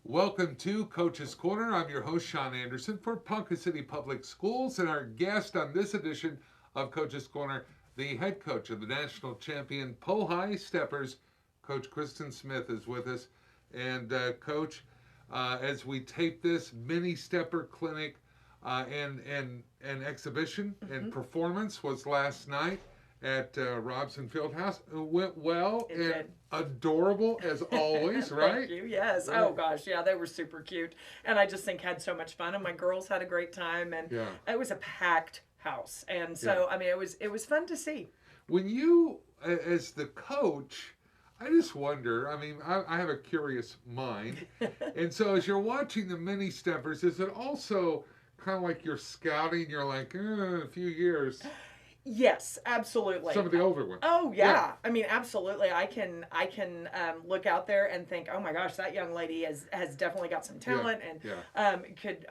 Welcome to Coach's Corner. I'm your host, Sean Anderson for Ponca City Public Schools, and our guest on this edition of Coach's Corner, the head coach of the national champion High Steppers, Coach Kristin Smith, is with us. And Coach, as we tape this mini stepper clinic and exhibition and performance was last night at Robson Fieldhouse. It went well It and did. adorable as always, right? Thank you. Yes. Right. Oh gosh, yeah, they were super cute, and I just think had so much fun, and my girls had a great time, and Yeah. it was a packed house, and so Yeah. I mean, it was fun to see. When you, as the coach, I just wonder. I mean, I have a curious mind, and so as you're watching the mini steppers, is it also kind of like you're scouting? You're like, in a few years, Yes, absolutely. some of the older ones. Oh yeah. I mean, absolutely. I can look out there and think, oh my gosh, that young lady has definitely got some talent, and Yeah. could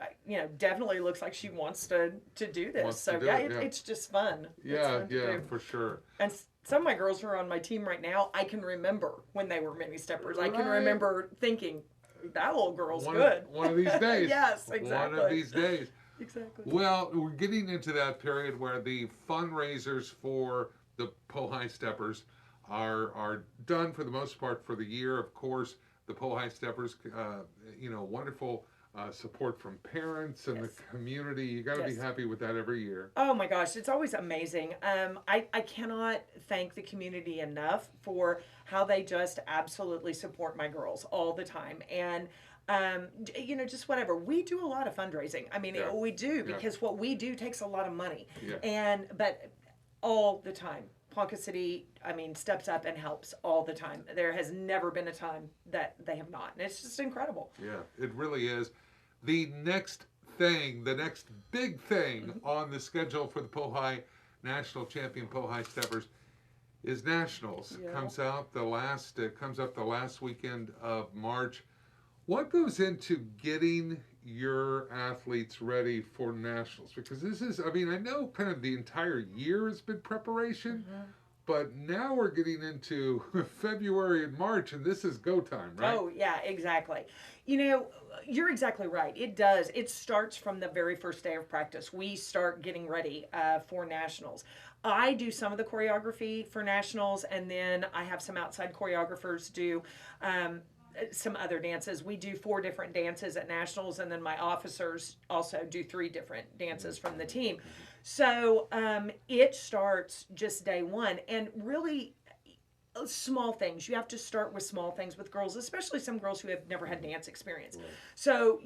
definitely looks like she wants to do this. Wants to So do yeah, it, yeah. it's just fun. It's Yeah, fun to yeah, do. for sure. And some of my girls who are on my team right now, I can remember when they were mini steppers. I can Right. remember thinking, that little girl's One good. one of these days. Yes, exactly. One of these days. Exactly. Well, we're getting into that period where the fundraisers for the High Steppers are done for the most part for the year. Of course, the High Steppers, wonderful support from parents and Yes. the community. You got to be Yes. happy with that every year. Oh my gosh, it's always amazing. I cannot thank the community enough for how they just absolutely support my girls all the time. And just whatever. We do a lot of fundraising. I mean, Yeah. we do Yeah. because what we do takes a lot of money. Yeah. But all the time, Ponca City, I mean, steps up and helps all the time. There has never been a time that they have not. And it's just incredible. Yeah, it really is. The next big thing on the schedule for the High National Champion High Steppers is Nationals. Yeah. Comes up the last weekend of March. What goes into getting your athletes ready for Nationals? Because this is, I mean, I know kind of the entire year has been preparation, but now we're getting into February and March, and this is go time, right? Oh, yeah, exactly. You're exactly right. It does. It starts from the very first day of practice. We start getting ready for Nationals. I do some of the choreography for Nationals, and then I have some outside choreographers do some other dances. We do 4 different dances at Nationals, and then my officers also do 3 different dances from the team. So it starts just day one, and really small things. You have to start with small things with girls, especially some girls who have never had dance experience. Right. So,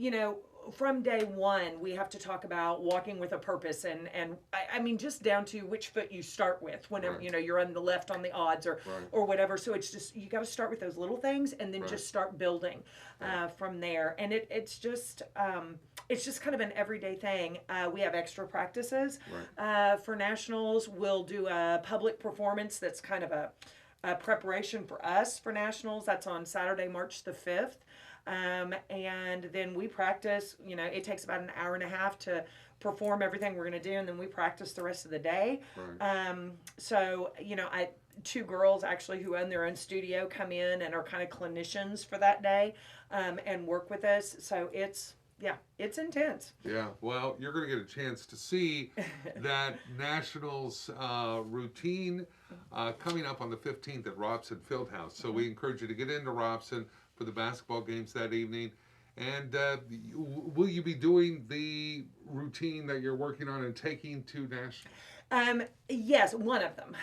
from day one, we have to talk about walking with a purpose, and I mean, just down to which foot you start with whenever, Right. You're on the left on the odds or Right. whatever. So it's just, you got to start with those little things and then Right. just start building from there. And it's just kind of an everyday thing. We have extra practices for Nationals. We'll do a public performance that's kind of a preparation for us for Nationals. That's on Saturday, March the 5th. And then we practice, it takes about an hour and a half to perform everything we're going to do, and then we practice the rest of the day. Right. So, 2 girls actually who own their own studio come in and are kind of clinicians for that day and work with us. So it's intense. Yeah, well, you're going to get a chance to see that Nationals routine coming up on the 15th at Robson Fieldhouse. So we encourage you to get into Robson for the basketball games that evening. And will you be doing the routine that you're working on and taking to Nationals? Yes, one of them.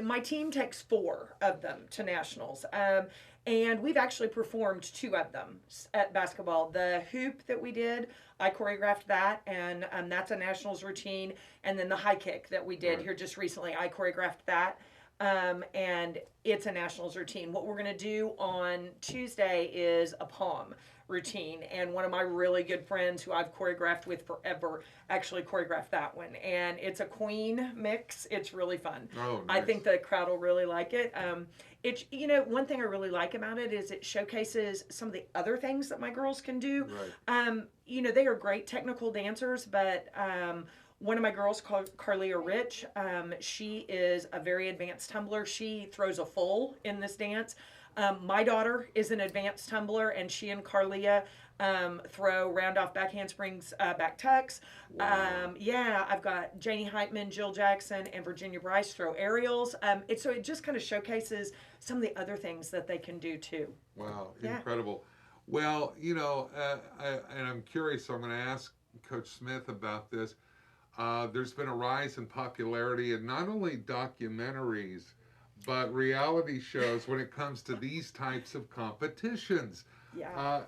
My team takes 4 of them to Nationals. And we've actually performed 2 of them at basketball. The hoop that we did, I choreographed that, and that's a Nationals routine. And then the high kick that we did here just recently, I choreographed that. And it's a Nationals routine. What we're going to do on Tuesday is a palm routine, and one of my really good friends who I've choreographed with forever actually choreographed that one, and it's a queen mix. It's really fun. Oh, I nice. think the crowd will really like it. It's one thing I really like about it is it showcases some of the other things that my girls can do. Right. They are great technical dancers, but one of my girls called Carlia Rich. She is a very advanced tumbler. She throws a full in this dance. My daughter is an advanced tumbler, and she and Carlia throw round off back handsprings, back tucks. Wow. Yeah, I've got Janie Heitman, Jill Jackson, and Virginia Bryce throw aerials. So it just kind of showcases some of the other things that they can do too. Wow, Yeah. incredible. Well, and I'm curious, so I'm going to ask Coach Smith about this. There's been a rise in popularity in not only documentaries, but reality shows when it comes to these types of competitions. Yeah.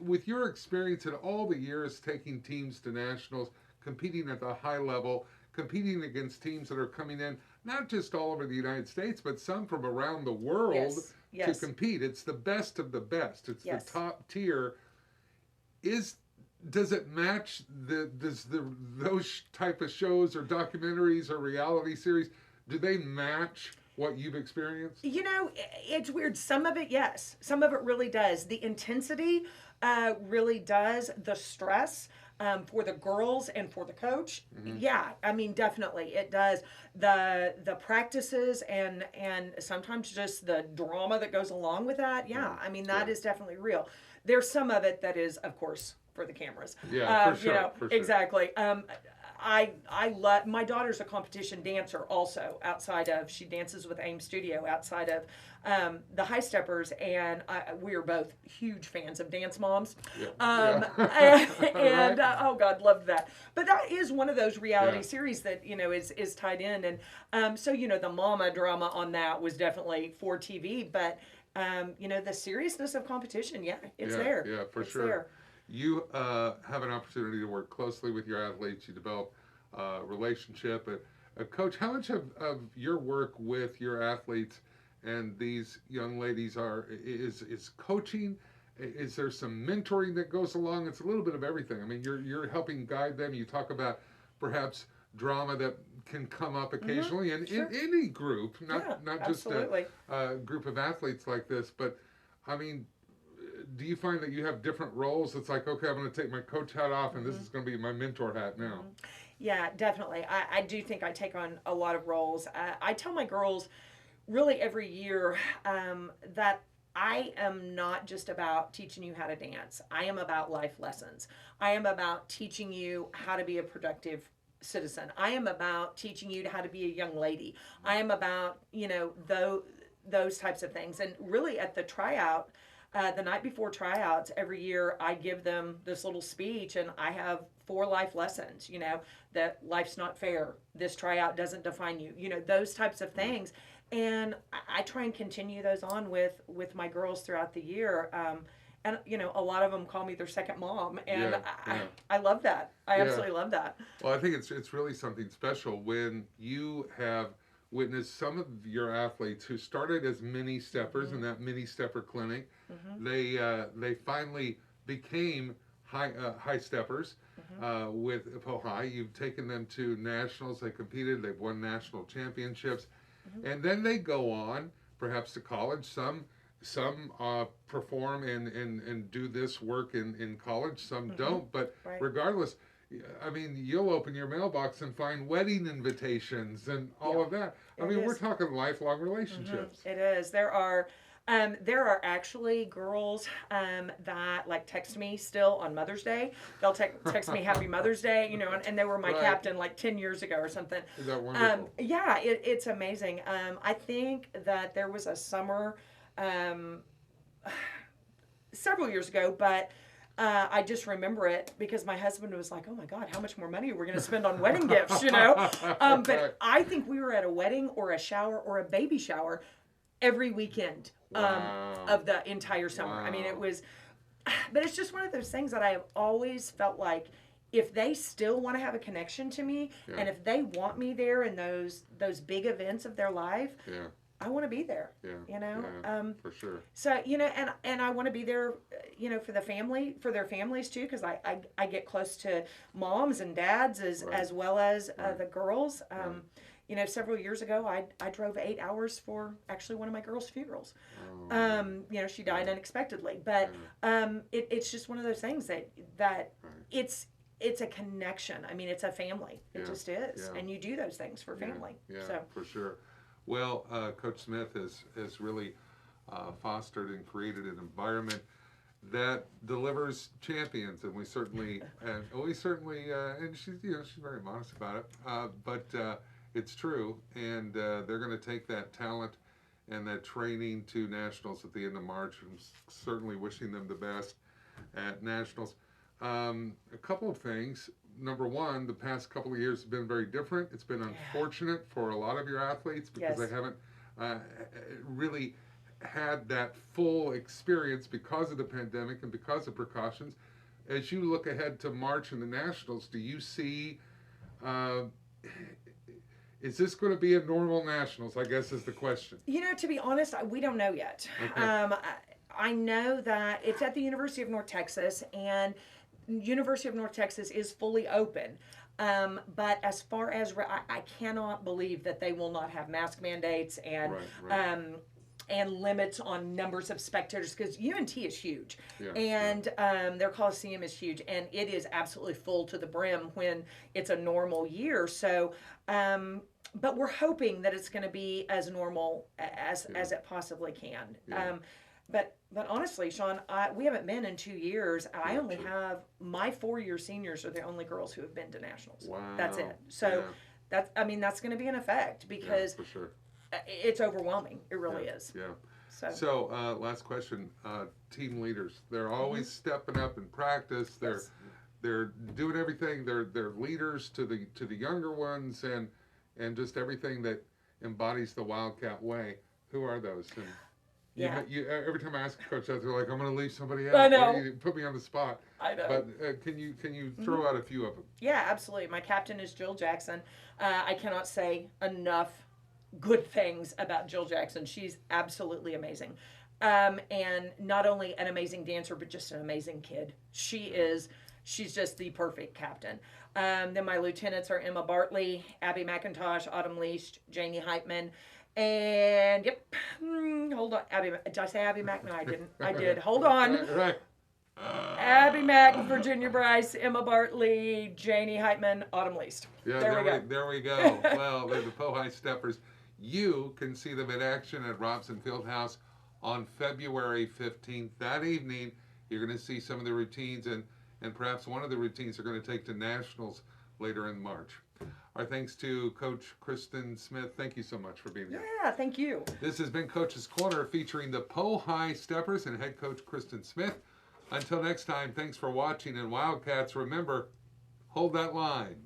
With your experience in all the years taking teams to nationals, competing at the high level, competing against teams that are coming in, not just all over the United States, but some from around the world Yes. to Yes. compete. It's the best of the best. It's the Yes. top tier. Is does it match those type of shows or documentaries or reality series? Do they match what you've experienced? It's weird. Some of it, yes. Some of it really does. The intensity really does. The stress for the girls and for the coach, yeah. I mean, definitely it does. The practices and sometimes just the drama that goes along with that. Yeah, I mean that is definitely real. There's some of it that is, of course, for the cameras. Yeah, for sure. For sure. Exactly. I love, my daughter's a competition dancer also outside of, she dances with AIM Studio outside of the High Steppers, and we are both huge fans of Dance Moms. Yeah. And oh God, loved that. But that is one of those reality series that is tied in, and so the mama drama on that was definitely for TV, but the seriousness of competition, it's there. Yeah, for it's sure. There. You have an opportunity to work closely with your athletes. You develop a relationship. Coach, how much of your work with your athletes and these young ladies is coaching? Is there some mentoring that goes along? It's a little bit of everything. I mean, you're helping guide them. You talk about perhaps drama that can come up occasionally in any group, not just a group of athletes like this. But I mean, do you find that you have different roles? It's like, okay, I'm going to take my coach hat off, and this is going to be my mentor hat now. Yeah, definitely. I do think I take on a lot of roles. I tell my girls really every year that I am not just about teaching you how to dance. I am about life lessons. I am about teaching you how to be a productive citizen. I am about teaching you how to be a young lady. I am about, those types of things. And really at the tryout, the night before tryouts, every year I give them this little speech, and I have 4 life lessons, that life's not fair. This tryout doesn't define you, those types of things. And I try and continue those on with my girls throughout the year. And, a lot of them call me their second mom. And I love that. I absolutely love that. Well, I think it's really something special when you have witnessed some of your athletes who started as mini steppers in that mini stepper clinic. They finally became high steppers with Pohai. You've taken them to nationals. They competed. They've won national championships, and then they go on perhaps to college. Some perform and do this work in college. Some don't. But regardless, I mean, you'll open your mailbox and find wedding invitations and all of that. I mean, we're talking lifelong relationships. It is. There are actually girls that like text me still on Mother's Day. They'll text me Happy Mother's Day, and they were my captain like 10 years ago or something. Is that wonderful? Yeah, it's amazing. I think that there was a summer several years ago, but I just remember it because my husband was like, "Oh my God, how much more money are we going to spend on wedding gifts?" But I think we were at a wedding or a shower or a baby shower every weekend of the entire summer. I mean, it was, but it's just one of those things that I have always felt like if they still want to have a connection to me, and if they want me there in those big events of their life, I want to be there. For sure. So and I want to be there, for their families too, because I get close to moms and dads as well as the girls. Several years ago, I drove 8 hours for actually one of my girls' funerals. She died unexpectedly, but it's just one of those things that it's a connection. I mean, it's a family. It just is, and you do those things for family. For sure. Well, Coach Smith has really fostered and created an environment that delivers champions, and we certainly, and she's, she's very modest about it, but it's true, and they're going to take that talent and that training to nationals at the end of March. I'm certainly wishing them the best at nationals. A couple of things. Number one, the past couple of years have been very different. It's been unfortunate for a lot of your athletes because they haven't really had that full experience because of the pandemic and because of precautions. As you look ahead to March and the Nationals, do you see, is this going to be a normal Nationals, I guess is the question. To be honest, we don't know yet. Okay. I know that it's at the University of North Texas, and University of North Texas is fully open. But as far as, I cannot believe that they will not have mask mandates and and limits on numbers of spectators, because UNT is huge, and their Coliseum is huge, and it is absolutely full to the brim when it's a normal year. So, but we're hoping that it's going to be as normal as it possibly can. But honestly, Sean, we haven't been in 2 years. I only have my 4-year seniors are the only girls who have been to nationals. Wow. That's it. So that's going to be an effect because for sure. It's overwhelming. It really is. Yeah. So last question. Team leaders. They're always stepping up in practice. They're doing everything. They're leaders to the younger ones and just everything that embodies the Wildcat way. Who are those? And you, every time I ask a coach that, they're like, I'm going to leave somebody out. I know. You put me on the spot. I know. But can you throw out a few of them? Yeah, absolutely. My captain is Jill Jackson. I cannot say enough good things about Jill Jackson. She's absolutely amazing. And not only an amazing dancer, but just an amazing kid. She's just the perfect captain. Then my lieutenants are Emma Bartley, Abby McIntosh, Autumn Least, Janie Heitman, and hold on. Did I say Abby Mac? No, I didn't. I did. Hold on. Right. Abby Mack, Virginia Bryce, Emma Bartley, Janie Heitman, Autumn Least. Yeah, there we go. Well, they're the Pohai Steppers. You can see them in action at Robson Fieldhouse on February 15th. That evening, you're going to see some of the routines, and perhaps one of the routines they're going to take to nationals later in March. Our thanks to Coach Kristin Smith. Thank you so much for being here. Yeah, thank you. This has been Coach's Corner featuring the Pohai Steppers and head coach Kristin Smith. Until next time, thanks for watching, and Wildcats, remember, hold that line.